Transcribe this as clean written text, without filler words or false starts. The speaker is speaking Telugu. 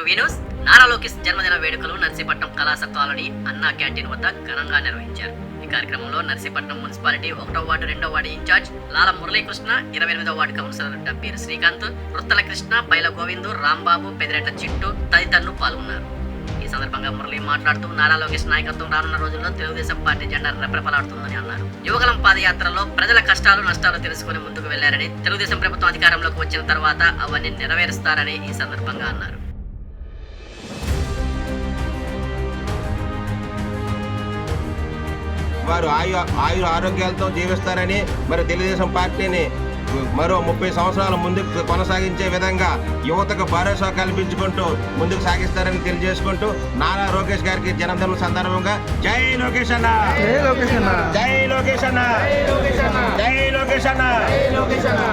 వీనూస్ నారా లోకేష్ జన్మదిన వేడుకలు నర్సీపట్నం కళాస కాలనీ అన్నా క్యాంటీన్ వద్ద ఘనంగా నిర్వహించారు. ఈ కార్యక్రమంలో నర్సీపట్నం మున్సిపాలిటీ 1వ వార్డు 2వ వార్డు ఇన్ఛార్జ్ లాల మురళీకృష్ణ, 28వ వార్డు కౌన్సిలర్ డబ్బీర్ శ్రీకాంత్, వృత్తల కృష్ణ, పైల గోవిందు, రాంబాబు, పెదిరెట్ల చిట్టు తదితరులు పాల్గొన్నారు. ఈ సందర్భంగా మురళి మాట్లాడుతూ నారా లోకేష్ నాయకత్వం రానున్న రోజుల్లో తెలుగుదేశం పార్టీ జెండా రెపరెపలాడుతుందని అన్నారు. యువగలం పాదయాత్రలో ప్రజల కష్టాలు నష్టాలు తెలుసుకుని ముందుకు వెళ్లారని, తెలుగుదేశం ప్రభుత్వం అధికారంలోకి వచ్చిన తర్వాత అవన్నీ నెరవేరుస్తారని ఈ సందర్భంగా అన్నారు. వారు ఆయు ఆరోగ్యాలతో జీవిస్తారని, మరి తెలుగుదేశం పార్టీని మరో 30 సంవత్సరాల ముందుకు కొనసాగించే విధంగా యువతకు భరోసా కల్పించుకుంటూ ముందుకు సాగిస్తారని తెలియజేసుకుంటూ నారా లోకేష్ గారికి జన్మదిన సందర్భంగా జై లోకేష్ అన్న, జై లోకేష్ అన్న, జై లోకేష్ అన్న, జై లోకేష్ అన్న, జై లోకేష్ అన్న.